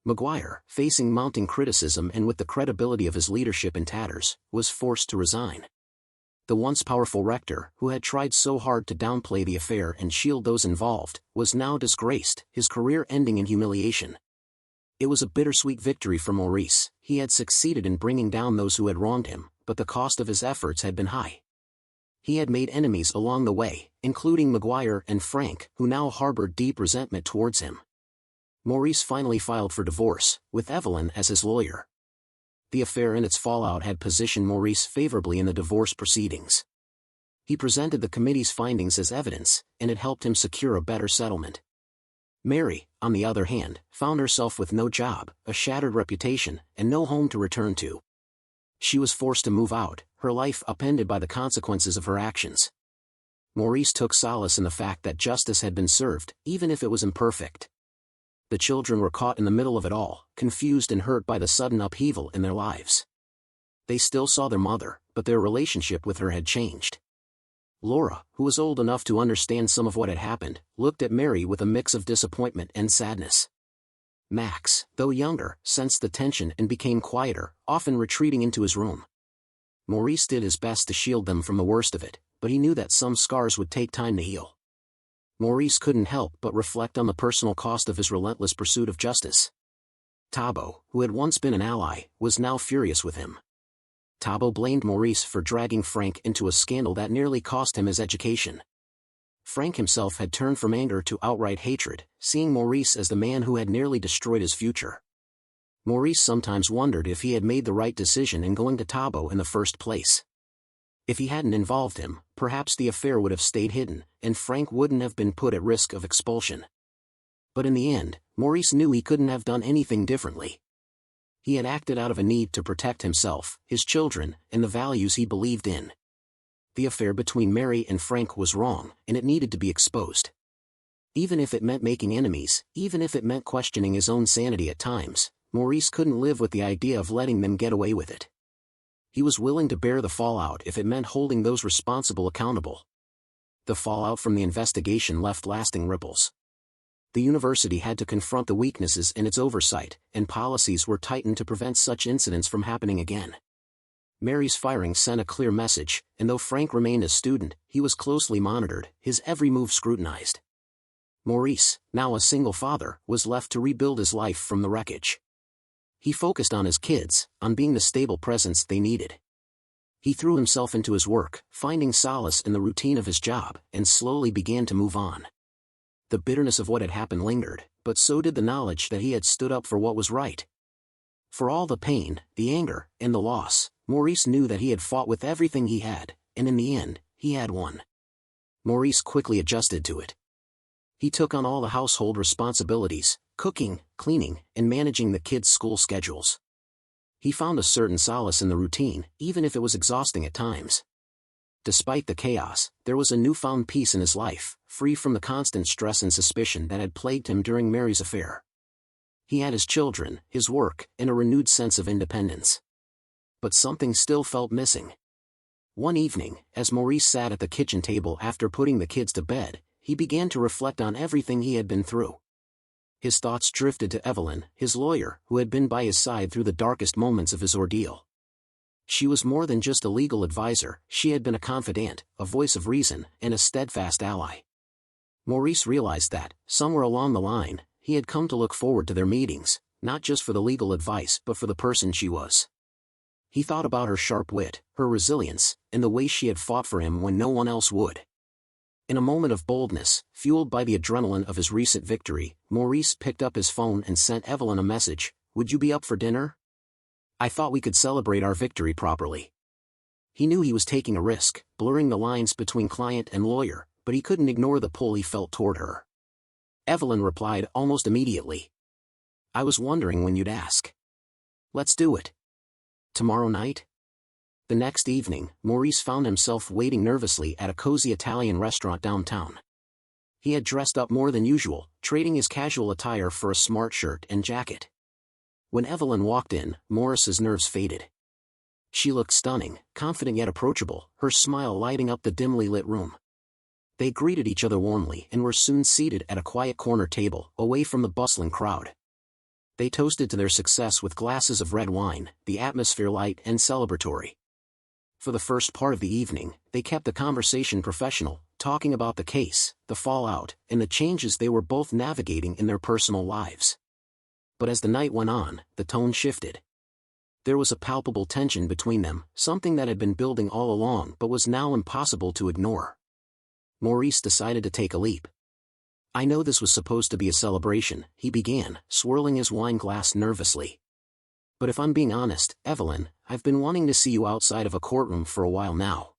Maguire, facing mounting criticism and with the credibility of his leadership in tatters, was forced to resign. The once powerful rector, who had tried so hard to downplay the affair and shield those involved, was now disgraced, his career ending in humiliation. It was a bittersweet victory for Maurice. He had succeeded in bringing down those who had wronged him, but the cost of his efforts had been high. He had made enemies along the way, including Maguire and Frank, who now harbored deep resentment towards him. Maurice finally filed for divorce, with Evelyn as his lawyer. The affair and its fallout had positioned Maurice favorably in the divorce proceedings. He presented the committee's findings as evidence, and it helped him secure a better settlement. Mary, on the other hand, found herself with no job, a shattered reputation, and no home to return to. She was forced to move out, her life upended by the consequences of her actions. Maurice took solace in the fact that justice had been served, even if it was imperfect. The children were caught in the middle of it all, confused and hurt by the sudden upheaval in their lives. They still saw their mother, but their relationship with her had changed. Laura, who was old enough to understand some of what had happened, looked at Mary with a mix of disappointment and sadness. Max, though younger, sensed the tension and became quieter, often retreating into his room. Maurice did his best to shield them from the worst of it, but he knew that some scars would take time to heal. Maurice couldn't help but reflect on the personal cost of his relentless pursuit of justice. Tabo, who had once been an ally, was now furious with him. Tabo blamed Maurice for dragging Frank into a scandal that nearly cost him his education. Frank himself had turned from anger to outright hatred, seeing Maurice as the man who had nearly destroyed his future. Maurice sometimes wondered if he had made the right decision in going to Tabo in the first place. If he hadn't involved him, perhaps the affair would have stayed hidden, and Frank wouldn't have been put at risk of expulsion. But in the end, Maurice knew he couldn't have done anything differently. He had acted out of a need to protect himself, his children, and the values he believed in. The affair between Mary and Frank was wrong, and it needed to be exposed. Even if it meant making enemies, even if it meant questioning his own sanity at times, Maurice couldn't live with the idea of letting them get away with it. He was willing to bear the fallout if it meant holding those responsible accountable. The fallout from the investigation left lasting ripples. The university had to confront the weaknesses in its oversight, and policies were tightened to prevent such incidents from happening again. Mary's firing sent a clear message, and though Frank remained a student, he was closely monitored, his every move scrutinized. Maurice, now a single father, was left to rebuild his life from the wreckage. He focused on his kids, on being the stable presence they needed. He threw himself into his work, finding solace in the routine of his job, and slowly began to move on. The bitterness of what had happened lingered, but so did the knowledge that he had stood up for what was right. For all the pain, the anger, and the loss, Maurice knew that he had fought with everything he had, and in the end, he had won. Maurice quickly adjusted to it. He took on all the household responsibilities, cooking, cleaning, and managing the kids' school schedules. He found a certain solace in the routine, even if it was exhausting at times. Despite the chaos, there was a newfound peace in his life, free from the constant stress and suspicion that had plagued him during Mary's affair. He had his children, his work, and a renewed sense of independence. But something still felt missing. One evening, as Maurice sat at the kitchen table after putting the kids to bed, he began to reflect on everything he had been through. His thoughts drifted to Evelyn, his lawyer, who had been by his side through the darkest moments of his ordeal. She was more than just a legal advisor, she had been a confidant, a voice of reason, and a steadfast ally. Maurice realized that, somewhere along the line, he had come to look forward to their meetings, not just for the legal advice but for the person she was. He thought about her sharp wit, her resilience, and the way she had fought for him when no one else would. In a moment of boldness, fueled by the adrenaline of his recent victory, Maurice picked up his phone and sent Evelyn a message. "Would you be up for dinner? I thought we could celebrate our victory properly." He knew he was taking a risk, blurring the lines between client and lawyer, but he couldn't ignore the pull he felt toward her. Evelyn replied almost immediately. "I was wondering when you'd ask. Let's do it. Tomorrow night?" The next evening, Maurice found himself waiting nervously at a cozy Italian restaurant downtown. He had dressed up more than usual, trading his casual attire for a smart shirt and jacket. When Evelyn walked in, Maurice's nerves faded. She looked stunning, confident yet approachable, her smile lighting up the dimly lit room. They greeted each other warmly and were soon seated at a quiet corner table, away from the bustling crowd. They toasted to their success with glasses of red wine, the atmosphere light and celebratory. For the first part of the evening, they kept the conversation professional, talking about the case, the fallout, and the changes they were both navigating in their personal lives. But as the night went on, the tone shifted. There was a palpable tension between them, something that had been building all along but was now impossible to ignore. Maurice decided to take a leap. "I know this was supposed to be a celebration," he began, swirling his wine glass nervously. "But if I'm being honest, Evelyn, I've been wanting to see you outside of a courtroom for a while now.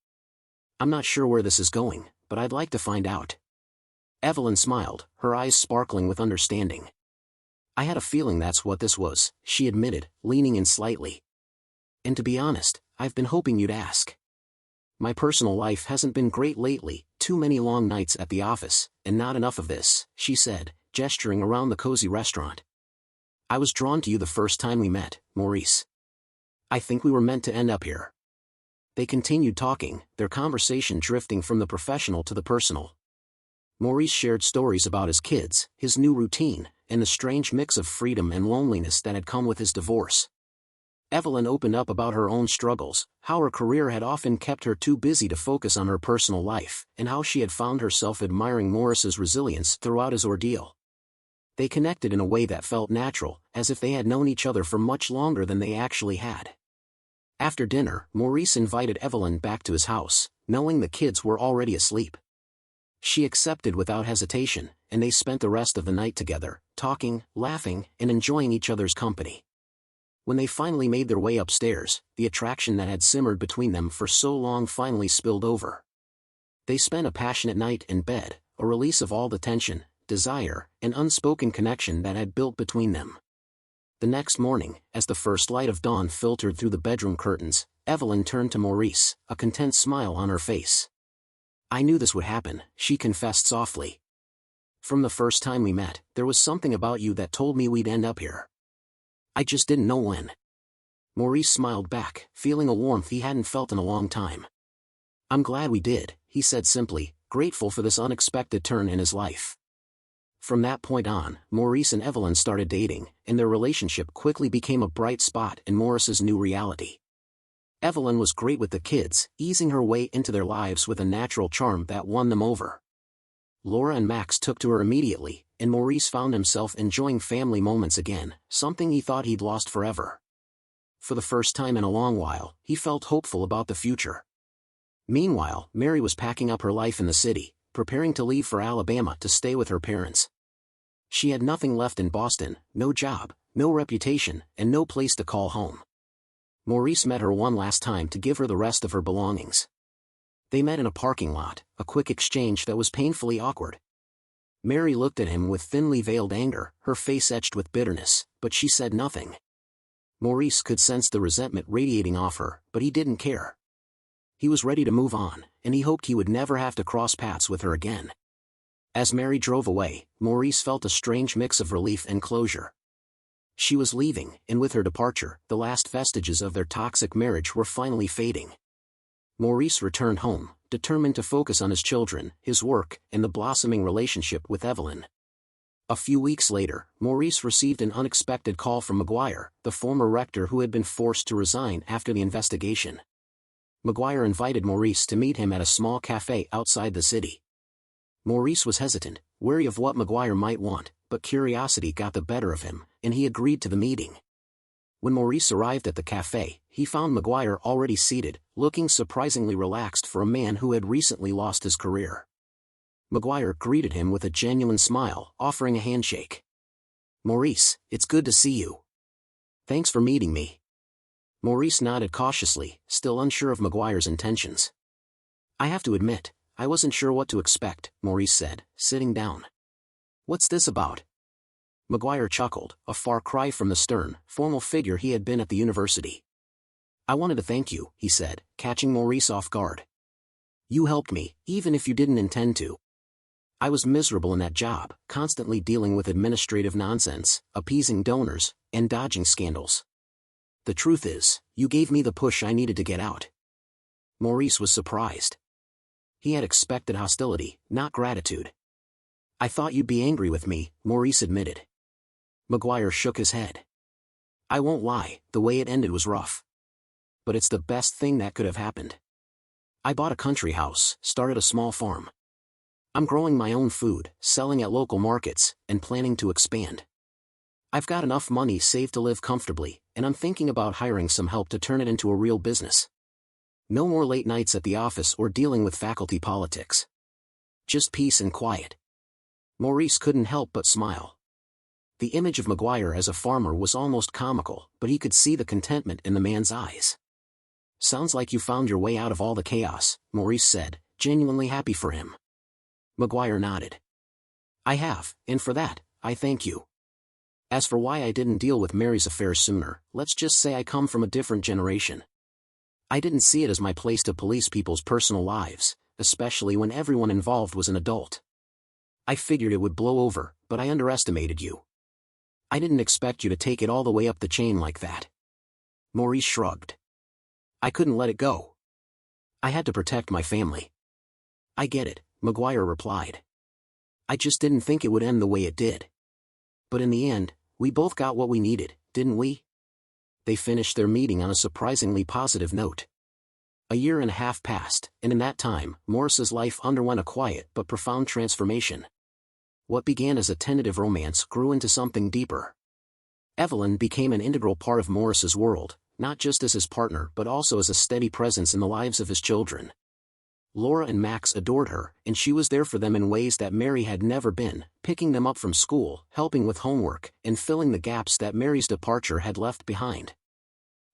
I'm not sure where this is going, but I'd like to find out." Evelyn smiled, her eyes sparkling with understanding. "I had a feeling that's what this was," she admitted, leaning in slightly. "And to be honest, I've been hoping you'd ask. My personal life hasn't been great lately, too many long nights at the office, and not enough of this," she said, gesturing around the cozy restaurant. "I was drawn to you the first time we met, Maurice. I think we were meant to end up here." They continued talking, their conversation drifting from the professional to the personal. Maurice shared stories about his kids, his new routine, and the strange mix of freedom and loneliness that had come with his divorce. Evelyn opened up about her own struggles, how her career had often kept her too busy to focus on her personal life, and how she had found herself admiring Maurice's resilience throughout his ordeal. They connected in a way that felt natural, as if they had known each other for much longer than they actually had. After dinner, Maurice invited Evelyn back to his house, knowing the kids were already asleep. She accepted without hesitation, and they spent the rest of the night together, talking, laughing, and enjoying each other's company. When they finally made their way upstairs, the attraction that had simmered between them for so long finally spilled over. They spent a passionate night in bed, a release of all the tension, desire, and unspoken connection that had built between them. The next morning, as the first light of dawn filtered through the bedroom curtains, Evelyn turned to Maurice, a content smile on her face. "I knew this would happen," she confessed softly. "From the first time we met, there was something about you that told me we'd end up here. I just didn't know when." Maurice smiled back, feeling a warmth he hadn't felt in a long time. "I'm glad we did," he said simply, grateful for this unexpected turn in his life. From that point on, Maurice and Evelyn started dating, and their relationship quickly became a bright spot in Maurice's new reality. Evelyn was great with the kids, easing her way into their lives with a natural charm that won them over. Laura and Max took to her immediately, and Maurice found himself enjoying family moments again, something he thought he'd lost forever. For the first time in a long while, he felt hopeful about the future. Meanwhile, Mary was packing up her life in the city, preparing to leave for Alabama to stay with her parents. She had nothing left in Boston, no job, no reputation, and no place to call home. Maurice met her one last time to give her the rest of her belongings. They met in a parking lot, a quick exchange that was painfully awkward. Mary looked at him with thinly veiled anger, her face etched with bitterness, but she said nothing. Maurice could sense the resentment radiating off her, but he didn't care. He was ready to move on, and he hoped he would never have to cross paths with her again. As Mary drove away, Maurice felt a strange mix of relief and closure. She was leaving, and with her departure, the last vestiges of their toxic marriage were finally fading. Maurice returned home, determined to focus on his children, his work, and the blossoming relationship with Evelyn. A few weeks later, Maurice received an unexpected call from Maguire, the former rector who had been forced to resign after the investigation. Maguire invited Maurice to meet him at a small cafe outside the city. Maurice was hesitant, wary of what Maguire might want, but curiosity got the better of him, and he agreed to the meeting. When Maurice arrived at the cafe, he found Maguire already seated, looking surprisingly relaxed for a man who had recently lost his career. Maguire greeted him with a genuine smile, offering a handshake. "Maurice, it's good to see you. Thanks for meeting me." Maurice nodded cautiously, still unsure of Maguire's intentions. "I have to admit, I wasn't sure what to expect," Maurice said, sitting down. "What's this about?" Maguire chuckled, a far cry from the stern, formal figure he had been at the university. "I wanted to thank you," he said, catching Maurice off guard. "You helped me, even if you didn't intend to. I was miserable in that job, constantly dealing with administrative nonsense, appeasing donors, and dodging scandals. The truth is, you gave me the push I needed to get out." Maurice was surprised. He had expected hostility, not gratitude. "I thought you'd be angry with me," Maurice admitted. Maguire shook his head. "I won't lie, the way it ended was rough. But it's the best thing that could have happened. I bought a country house, started a small farm. I'm growing my own food, selling at local markets, and planning to expand. I've got enough money saved to live comfortably, and I'm thinking about hiring some help to turn it into a real business. No more late nights at the office or dealing with faculty politics. Just peace and quiet." Maurice couldn't help but smile. The image of Maguire as a farmer was almost comical, but he could see the contentment in the man's eyes. "Sounds like you found your way out of all the chaos," Maurice said, genuinely happy for him. Maguire nodded. "I have, and for that, I thank you. As for why I didn't deal with Mary's affairs sooner, let's just say I come from a different generation. I didn't see it as my place to police people's personal lives, especially when everyone involved was an adult. I figured it would blow over, but I underestimated you. I didn't expect you to take it all the way up the chain like that." Maurice shrugged. "I couldn't let it go. I had to protect my family." "I get it," Maguire replied. "I just didn't think it would end the way it did. But in the end, we both got what we needed, didn't we?" They finished their meeting on a surprisingly positive note. A year and a half passed, and in that time, Maurice's life underwent a quiet but profound transformation. What began as a tentative romance grew into something deeper. Evelyn became an integral part of Maurice's world, not just as his partner but also as a steady presence in the lives of his children. Laura and Max adored her, and she was there for them in ways that Mary had never been, picking them up from school, helping with homework, and filling the gaps that Mary's departure had left behind.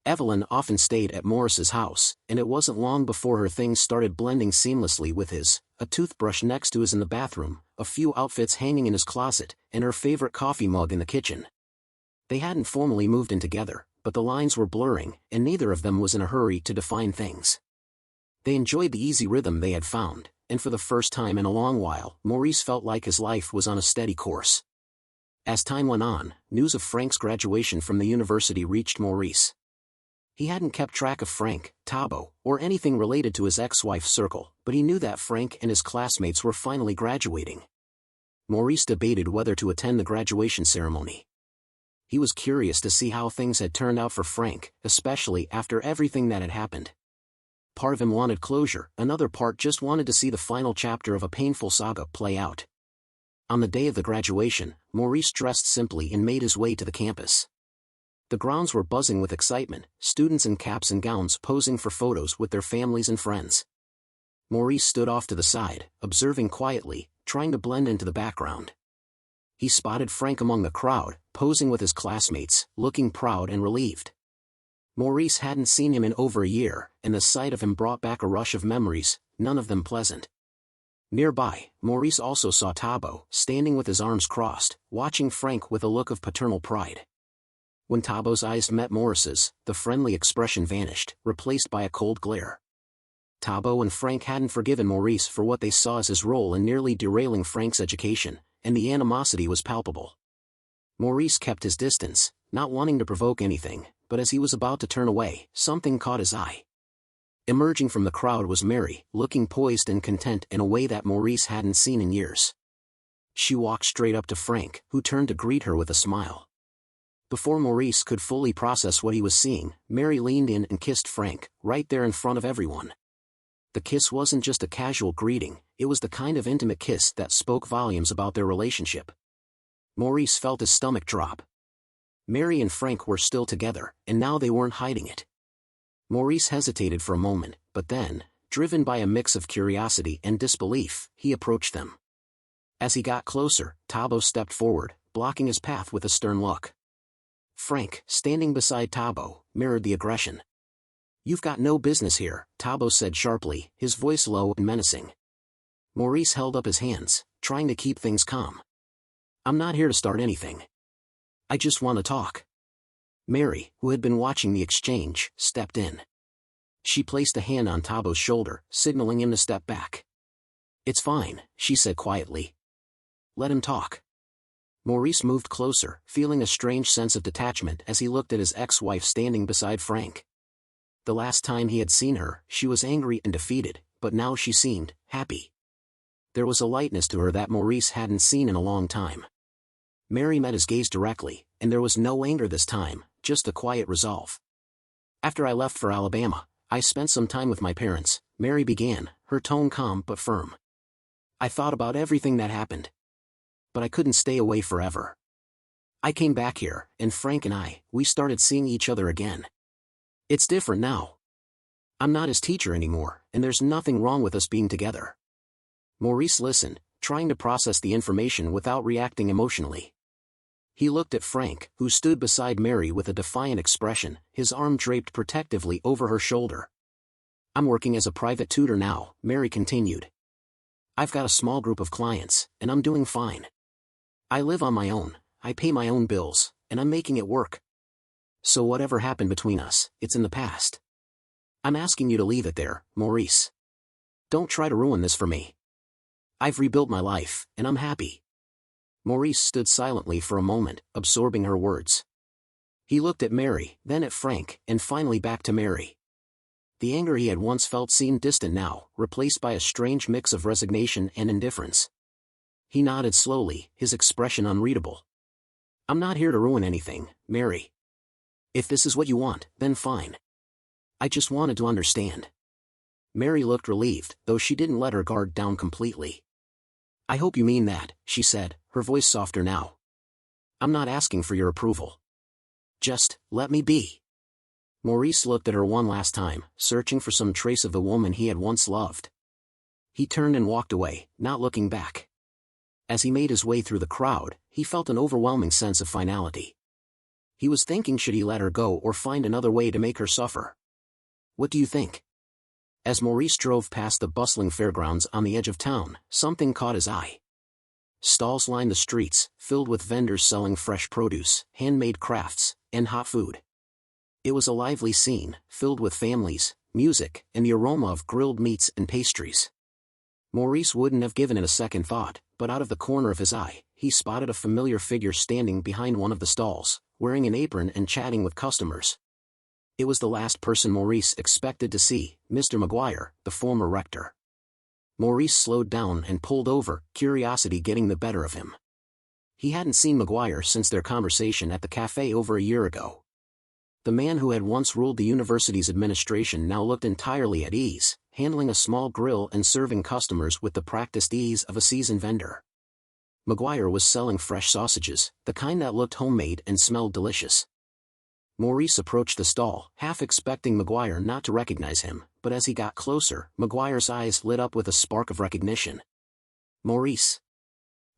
Evelyn often stayed at Maurice's house, and it wasn't long before her things started blending seamlessly with his, a toothbrush next to his in the bathroom, a few outfits hanging in his closet, and her favorite coffee mug in the kitchen. They hadn't formally moved in together, but the lines were blurring, and neither of them was in a hurry to define things. They enjoyed the easy rhythm they had found, and for the first time in a long while, Maurice felt like his life was on a steady course. As time went on, news of Frank's graduation from the university reached Maurice. He hadn't kept track of Frank, Tabo, or anything related to his ex-wife's circle, but he knew that Frank and his classmates were finally graduating. Maurice debated whether to attend the graduation ceremony. He was curious to see how things had turned out for Frank, especially after everything that had happened. Part of him wanted closure, another part just wanted to see the final chapter of a painful saga play out. On the day of the graduation, Maurice dressed simply and made his way to the campus. The grounds were buzzing with excitement, students in caps and gowns posing for photos with their families and friends. Maurice stood off to the side, observing quietly, trying to blend into the background. He spotted Frank among the crowd, posing with his classmates, looking proud and relieved. Maurice hadn't seen him in over a year, and the sight of him brought back a rush of memories, none of them pleasant. Nearby, Maurice also saw Tabo, standing with his arms crossed, watching Frank with a look of paternal pride. When Tabo's eyes met Maurice's, the friendly expression vanished, replaced by a cold glare. Tabo and Frank hadn't forgiven Maurice for what they saw as his role in nearly derailing Frank's education, and the animosity was palpable. Maurice kept his distance, not wanting to provoke anything, but as he was about to turn away, something caught his eye. Emerging from the crowd was Mary, looking poised and content in a way that Maurice hadn't seen in years. She walked straight up to Frank, who turned to greet her with a smile. Before Maurice could fully process what he was seeing, Mary leaned in and kissed Frank, right there in front of everyone. The kiss wasn't just a casual greeting, it was the kind of intimate kiss that spoke volumes about their relationship. Maurice felt his stomach drop. Mary and Frank were still together, and now they weren't hiding it. Maurice hesitated for a moment, but then, driven by a mix of curiosity and disbelief, he approached them. As he got closer, Tabo stepped forward, blocking his path with a stern look. Frank, standing beside Tabo, mirrored the aggression. "You've got no business here," Tabo said sharply, his voice low and menacing. Maurice held up his hands, trying to keep things calm. "I'm not here to start anything. I just want to talk." Mary, who had been watching the exchange, stepped in. She placed a hand on Tabo's shoulder, signaling him to step back. "It's fine," she said quietly. "Let him talk." Maurice moved closer, feeling a strange sense of detachment as he looked at his ex-wife standing beside Frank. The last time he had seen her, she was angry and defeated, but now she seemed happy. There was a lightness to her that Maurice hadn't seen in a long time. Mary met his gaze directly, and there was no anger this time, just a quiet resolve. "After I left for Alabama, I spent some time with my parents," Mary began, her tone calm but firm. "I thought about everything that happened. But I couldn't stay away forever. I came back here, and Frank and we started seeing each other again. It's different now. I'm not his teacher anymore, and there's nothing wrong with us being together." Maurice listened, trying to process the information without reacting emotionally. He looked at Frank, who stood beside Mary with a defiant expression, his arm draped protectively over her shoulder. "I'm working as a private tutor now," Mary continued. "I've got a small group of clients, and I'm doing fine. I live on my own, I pay my own bills, and I'm making it work. So whatever happened between us, it's in the past. I'm asking you to leave it there, Maurice. Don't try to ruin this for me. I've rebuilt my life, and I'm happy." Maurice stood silently for a moment, absorbing her words. He looked at Mary, then at Frank, and finally back to Mary. The anger he had once felt seemed distant now, replaced by a strange mix of resignation and indifference. He nodded slowly, his expression unreadable. "I'm not here to ruin anything, Mary. If this is what you want, then fine. I just wanted to understand." Mary looked relieved, though she didn't let her guard down completely. "I hope you mean that," she said, her voice softer now. "I'm not asking for your approval. Just, let me be." Maurice looked at her one last time, searching for some trace of the woman he had once loved. He turned and walked away, not looking back. As he made his way through the crowd, he felt an overwhelming sense of finality. He was thinking, should he let her go or find another way to make her suffer? "What do you think?" As Maurice drove past the bustling fairgrounds on the edge of town, something caught his eye. Stalls lined the streets, filled with vendors selling fresh produce, handmade crafts, and hot food. It was a lively scene, filled with families, music, and the aroma of grilled meats and pastries. Maurice wouldn't have given it a second thought, but out of the corner of his eye, he spotted a familiar figure standing behind one of the stalls, wearing an apron and chatting with customers. It was the last person Maurice expected to see, Mr. Maguire, the former rector. Maurice slowed down and pulled over, curiosity getting the better of him. He hadn't seen Maguire since their conversation at the cafe over a year ago. The man who had once ruled the university's administration now looked entirely at ease, handling a small grill and serving customers with the practiced ease of a seasoned vendor. Maguire was selling fresh sausages, the kind that looked homemade and smelled delicious. Maurice approached the stall, half expecting Maguire not to recognize him, but as he got closer, Maguire's eyes lit up with a spark of recognition. "Maurice."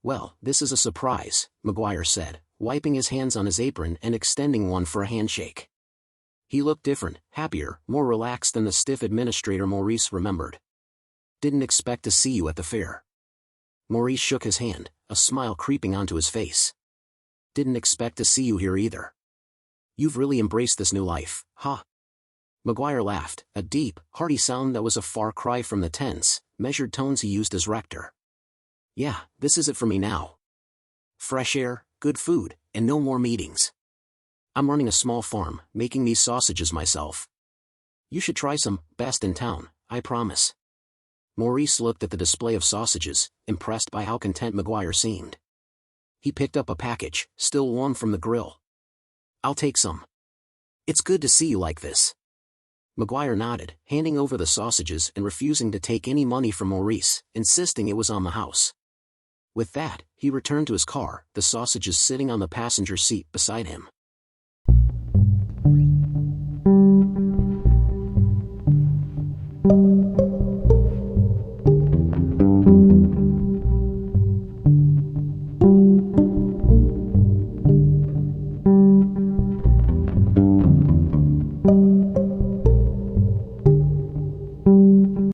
"Well, this is a surprise," Maguire said, wiping his hands on his apron and extending one for a handshake. He looked different, happier, more relaxed than the stiff administrator Maurice remembered. "Didn't expect to see you at the fair." Maurice shook his hand, a smile creeping onto his face. "Didn't expect to see you here either. You've really embraced this new life, huh?" Maguire laughed, a deep, hearty sound that was a far cry from the tense, measured tones he used as rector. "Yeah, this is it for me now. Fresh air, good food, and no more meetings. I'm running a small farm, making these sausages myself. You should try some, best in town, I promise." Maurice looked at the display of sausages, impressed by how content Maguire seemed. He picked up a package, still warm from the grill. "I'll take some. It's good to see you like this." Maguire nodded, handing over the sausages and refusing to take any money from Maurice, insisting it was on the house. With that, he returned to his car, the sausages sitting on the passenger seat beside him.